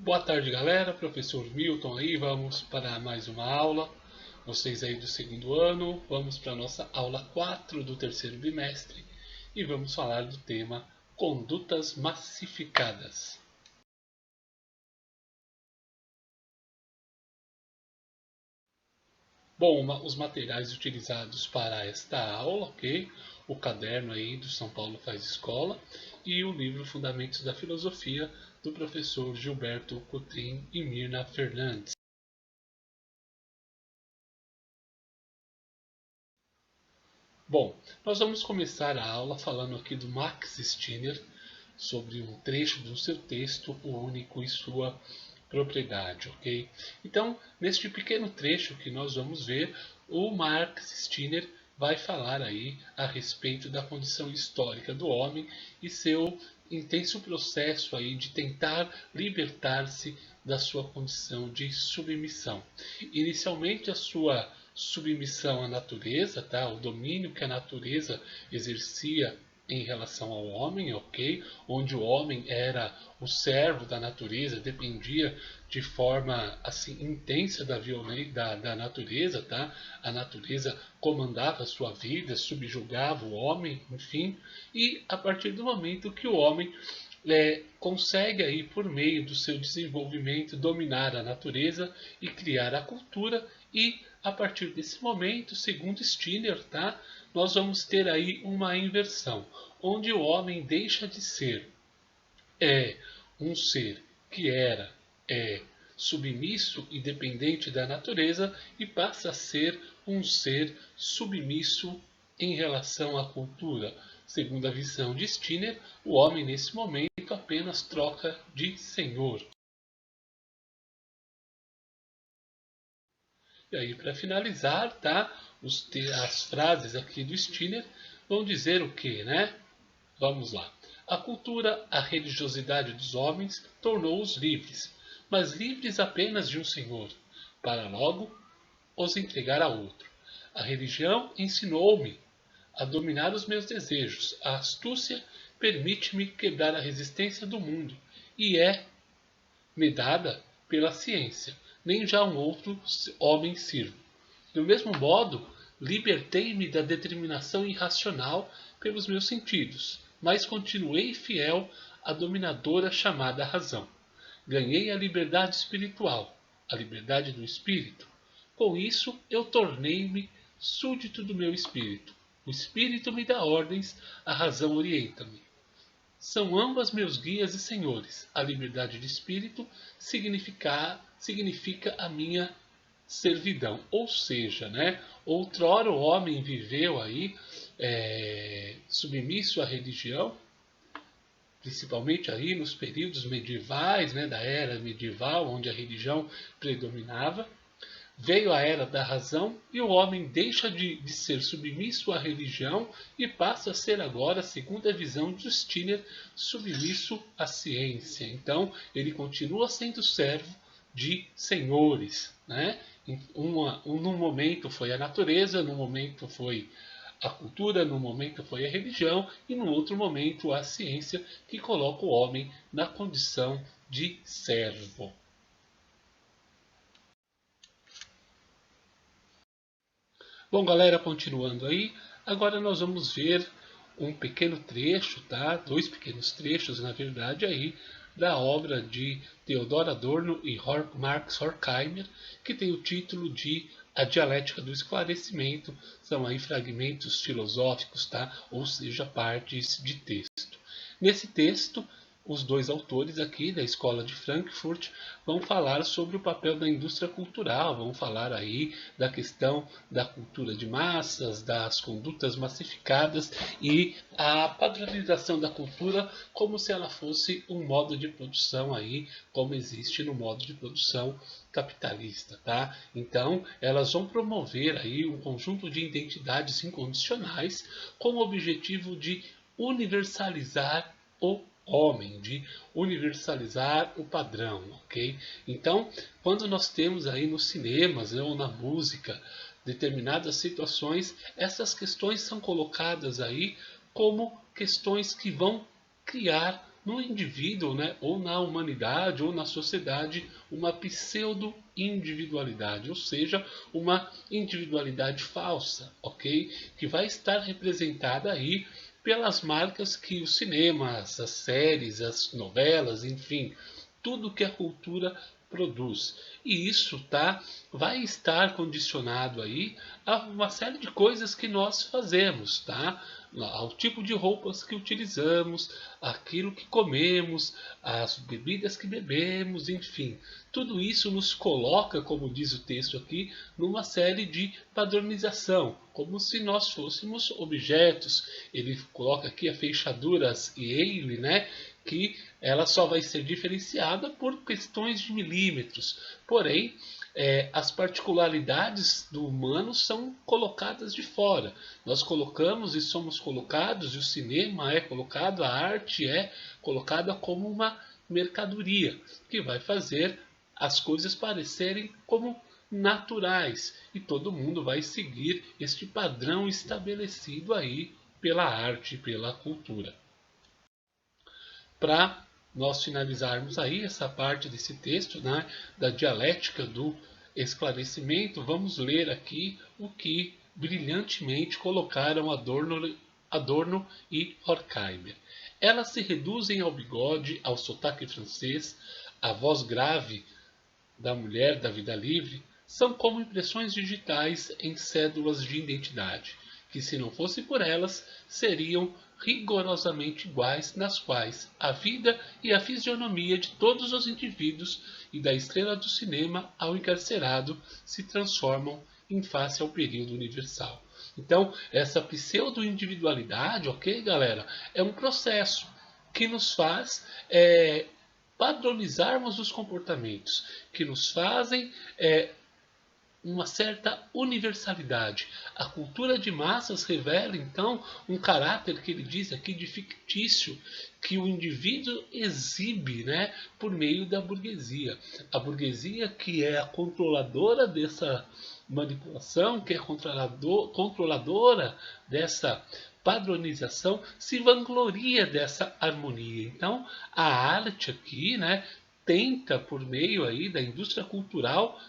Boa tarde, galera. Professor Milton aí, vamos para mais uma aula. Vocês aí do segundo ano, vamos para a nossa aula 4 do terceiro bimestre e vamos falar do tema condutas massificadas. Bom, os materiais utilizados para esta aula, ok? O caderno aí do São Paulo Faz Escola e o livro Fundamentos da Filosofia do professor Gilberto Cotrim e Mirna Fernandes. Bom, nós vamos começar a aula falando aqui do Max Stirner sobre um trecho do seu texto, O Único e Sua Propriedade, ok? Então, neste pequeno trecho que nós vamos ver, o Max Stirner vai falar aí a respeito da condição histórica do homem e seu intenso processo aí de tentar libertar-se da sua condição de submissão. Inicialmente a sua submissão à natureza, tá? O domínio que a natureza exercia em relação ao homem, ok? Onde o homem era o servo da natureza, dependia de forma assim intensa da natureza, tá? A natureza comandava a sua vida, subjugava o homem, enfim. E a partir do momento que o homem consegue aí por meio do seu desenvolvimento dominar a natureza e criar a cultura e a partir desse momento, segundo Stirner, tá, nós vamos ter aí uma inversão, onde o homem deixa de ser um ser que era submisso e dependente da natureza e passa a ser um ser submisso em relação à cultura. Segundo a visão de Stirner, o homem nesse momento apenas troca de senhor. E aí, para finalizar, tá? As frases aqui do Stirner vão dizer o que, né? Vamos lá. A cultura, a religiosidade dos homens tornou-os livres, mas livres apenas de um senhor, para logo os entregar a outro. A religião ensinou-me a dominar os meus desejos. A astúcia permite-me quebrar a resistência do mundo e é-me dada pela ciência. Nem já um outro homem sirvo. Do mesmo modo, libertei-me da determinação irracional pelos meus sentidos, mas continuei fiel à dominadora chamada razão. Ganhei a liberdade espiritual, a liberdade do espírito. Com isso, eu tornei-me súdito do meu espírito. O espírito me dá ordens, a razão orienta-me. São ambas meus guias e senhores. A liberdade de espírito significa a minha servidão. Ou seja, né, outrora o homem viveu aí submisso à religião, principalmente aí nos períodos medievais, né, da era medieval, onde a religião predominava. Veio a era da razão e o homem deixa de ser submisso à religião e passa a ser agora, segundo a visão de Stirner, submisso à ciência. Então, ele continua sendo servo de senhores. Né? Num momento foi a natureza, num momento foi a cultura, num momento foi a religião e num outro momento a ciência, que coloca o homem na condição de servo. Bom, galera, continuando aí, agora nós vamos ver um pequeno trecho, tá? Dois pequenos trechos, na verdade, aí, da obra de Theodor Adorno e Max Horkheimer, que tem o título de A Dialética do Esclarecimento. São aí fragmentos filosóficos, tá? Ou seja, partes de texto. Nesse texto, os dois autores aqui da Escola de Frankfurt vão falar sobre o papel da indústria cultural, vão falar aí da questão da cultura de massas, das condutas massificadas e a padronização da cultura como se ela fosse um modo de produção aí, como existe no modo de produção capitalista, tá? Então, elas vão promover aí um conjunto de identidades incondicionais com o objetivo de universalizar o homem, de universalizar o padrão, ok? Então, quando nós temos aí nos cinemas, né, ou na música determinadas situações, essas questões são colocadas aí como questões que vão criar no indivíduo, né, ou na humanidade, ou na sociedade, uma pseudo-individualidade, ou seja, uma individualidade falsa, ok? Que vai estar representada aí pelas marcas que os cinemas, as séries, as novelas, enfim, tudo que a cultura produz. E isso, tá, vai estar condicionado aí a uma série de coisas que nós fazemos, tá? Ao tipo de roupas que utilizamos, aquilo que comemos, as bebidas que bebemos, enfim. Tudo isso nos coloca, como diz o texto aqui, numa série de padronização, como se nós fôssemos objetos. Ele coloca aqui a fechaduras Yale, né? Que ela só vai ser diferenciada por questões de milímetros. Porém, as particularidades do humano são colocadas de fora. Nós colocamos e somos colocados, e o cinema é colocado, a arte é colocada como uma mercadoria, que vai fazer as coisas parecerem como naturais. E todo mundo vai seguir este padrão estabelecido aí pela arte e pela cultura. Para nós finalizarmos aí essa parte desse texto, né, da dialética do esclarecimento, vamos ler aqui o que brilhantemente colocaram Adorno e Horkheimer. Elas se reduzem ao bigode, ao sotaque francês, à voz grave da mulher da vida livre, são como impressões digitais em cédulas de identidade, que se não fosse por elas, seriam rigorosamente iguais, nas quais a vida e a fisionomia de todos os indivíduos, e da estrela do cinema ao encarcerado, se transformam em face ao período universal. Então, essa pseudo-individualidade, ok, galera, é um processo que nos faz padronizarmos os comportamentos, que nos fazem uma certa universalidade. A cultura de massas revela, então, um caráter que ele diz aqui de fictício, que o indivíduo exibe, né, por meio da burguesia. A burguesia que é a controladora dessa manipulação, que é controladora dessa padronização, se vangloria dessa harmonia. Então, a arte aqui, né, tenta, por meio aí da indústria cultural,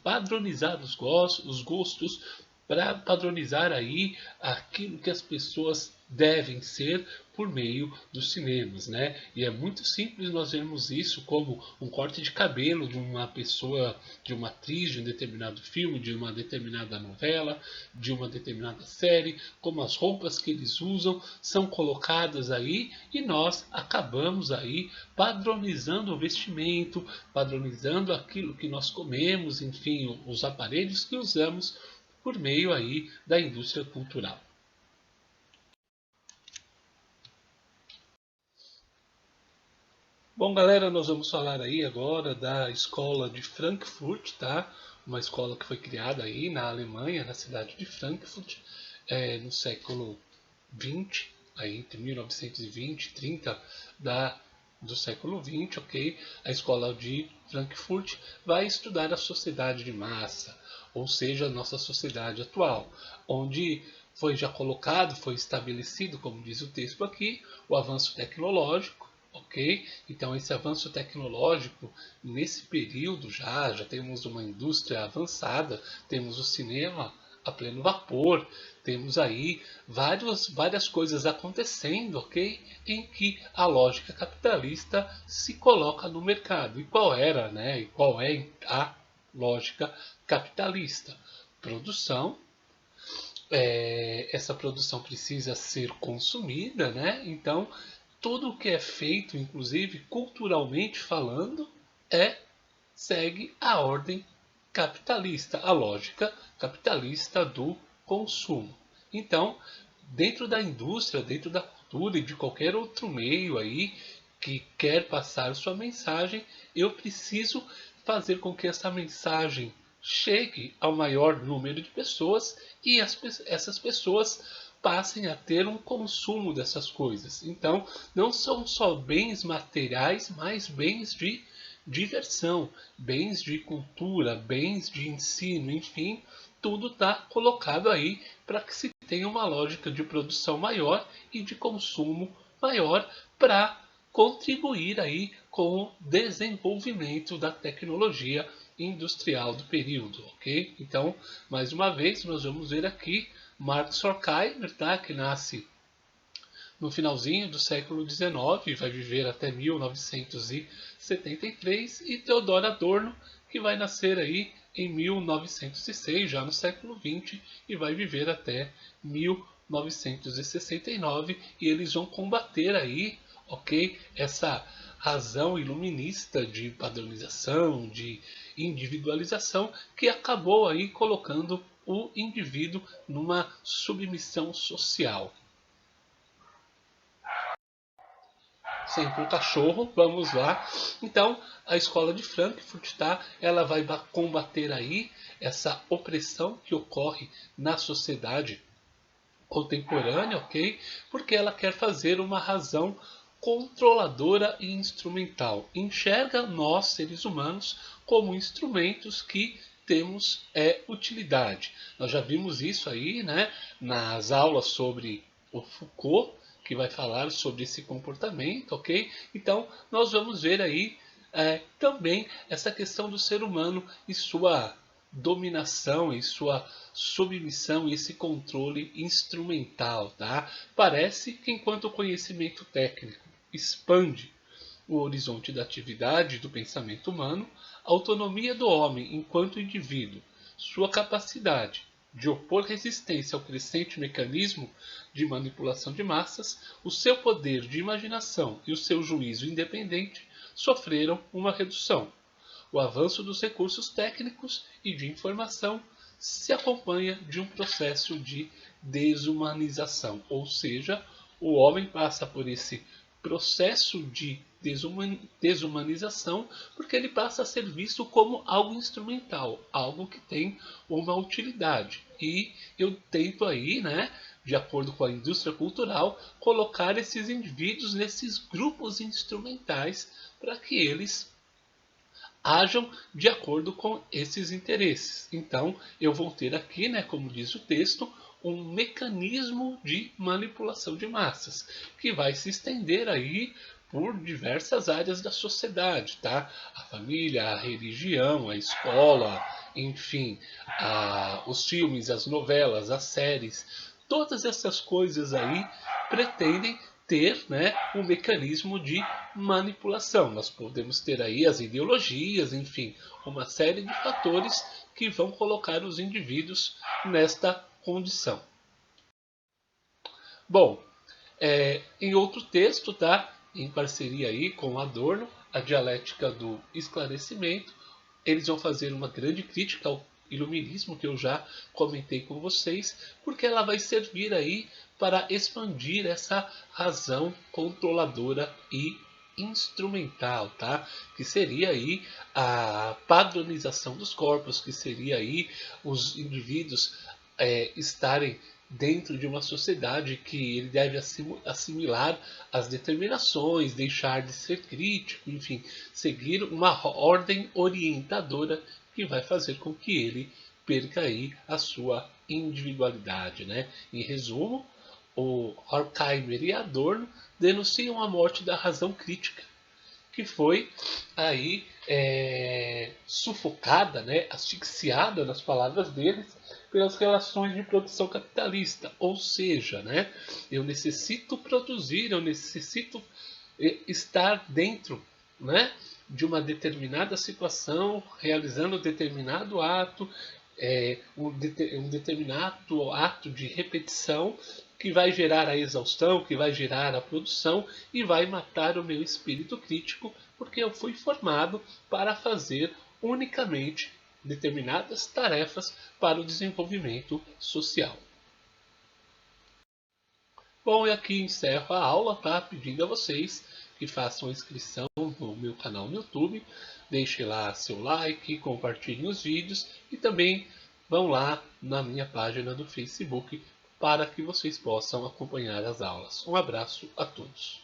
padronizar os gostos, para padronizar aí aquilo que as pessoas devem ser por meio dos cinemas, né? E é muito simples nós vermos isso como um corte de cabelo de uma pessoa, de uma atriz de um determinado filme, de uma determinada novela, de uma determinada série, como as roupas que eles usam são colocadas aí e nós acabamos aí padronizando o vestimento, padronizando aquilo que nós comemos, enfim, os aparelhos que usamos por meio aí da indústria cultural. Bom, galera, nós vamos falar aí agora da escola de Frankfurt, tá? Uma escola que foi criada aí na Alemanha, na cidade de Frankfurt, no século XX, aí entre 1920 e 30 do século XX, ok? A escola de Frankfurt vai estudar a sociedade de massa, ou seja, a nossa sociedade atual, onde foi já colocado, foi estabelecido, como diz o texto aqui, o avanço tecnológico, ok? Então esse avanço tecnológico, nesse período já temos uma indústria avançada, temos o cinema a pleno vapor, temos aí várias coisas acontecendo, ok? Em que a lógica capitalista se coloca no mercado. E qual era, né? E qual é a lógica capitalista? Produção. Essa produção precisa ser consumida, né? Então tudo o que é feito, inclusive culturalmente falando, segue a ordem capitalista, a lógica capitalista do consumo. Então, dentro da indústria, dentro da cultura e de qualquer outro meio aí que quer passar sua mensagem, eu preciso fazer com que essa mensagem chegue ao maior número de pessoas e essas pessoas passem a ter um consumo dessas coisas. Então, não são só bens materiais, mas bens de diversão, bens de cultura, bens de ensino, enfim, tudo está colocado aí para que se tenha uma lógica de produção maior e de consumo maior para contribuir aí com o desenvolvimento da tecnologia industrial do período, ok? Então, mais uma vez, nós vamos ver aqui Marx Horkheimer, tá? Que nasce no finalzinho do século XIX, vai viver até 1973, e Theodor Adorno, que vai nascer aí em 1906, já no século XX, e vai viver até 1969, e eles vão combater aí, ok, essa razão iluminista de padronização, de individualização, que acabou aí colocando o indivíduo numa submissão social. Sempre o cachorro, vamos lá. Então, a escola de Frankfurt, tá? Ela vai combater aí essa opressão que ocorre na sociedade contemporânea, ok? Porque ela quer fazer uma razão controladora e instrumental. Enxerga nós, seres humanos, como instrumentos que temos utilidade. Nós já vimos isso aí, né? Nas aulas sobre o Foucault, que vai falar sobre esse comportamento, ok? Então, nós vamos ver aí também essa questão do ser humano e sua dominação e sua submissão e esse controle instrumental, tá? Parece que enquanto o conhecimento técnico expande o horizonte da atividade do pensamento humano, a autonomia do homem enquanto indivíduo, sua capacidade de opor resistência ao crescente mecanismo de manipulação de massas, o seu poder de imaginação e o seu juízo independente sofreram uma redução. O avanço dos recursos técnicos e de informação se acompanha de um processo de desumanização, ou seja, o homem passa por esse processo de desumanização porque ele passa a ser visto como algo instrumental, algo que tem uma utilidade. E eu tento aí, né, de acordo com a indústria cultural, colocar esses indivíduos nesses grupos instrumentais para que eles ajam de acordo com esses interesses. Então, eu vou ter aqui, né, como diz o texto, um mecanismo de manipulação de massas, que vai se estender aí por diversas áreas da sociedade, tá? A família, a religião, a escola, enfim, os filmes, as novelas, as séries, todas essas coisas aí pretendem ter, né, um mecanismo de manipulação. Nós podemos ter aí as ideologias, enfim, uma série de fatores que vão colocar os indivíduos nesta condição. Bom, em outro texto, tá, em parceria aí com Adorno, a dialética do esclarecimento, eles vão fazer uma grande crítica ao iluminismo que eu já comentei com vocês, porque ela vai servir aí para expandir essa razão controladora e instrumental, tá? Que seria aí a padronização dos corpos, que seria aí os indivíduos estarem dentro de uma sociedade que ele deve assimilar as determinações, deixar de ser crítico, enfim, seguir uma ordem orientadora que vai fazer com que ele perca aí a sua individualidade, né? Em resumo, o Horkheimer e Adorno denunciam a morte da razão crítica, que foi aí sufocada, né, asfixiada, nas palavras deles, pelas relações de produção capitalista. Ou seja, né, eu necessito produzir, eu necessito estar dentro, né, de uma determinada situação, realizando determinado ato, um determinado ato de repetição que vai gerar a exaustão, que vai gerar a produção e vai matar o meu espírito crítico, porque eu fui formado para fazer unicamente determinadas tarefas para o desenvolvimento social. Bom, e aqui encerro a aula, tá? Pedindo a vocês que façam a inscrição no meu canal no YouTube, deixem lá seu like, compartilhem os vídeos e também vão lá na minha página do Facebook para que vocês possam acompanhar as aulas. Um abraço a todos.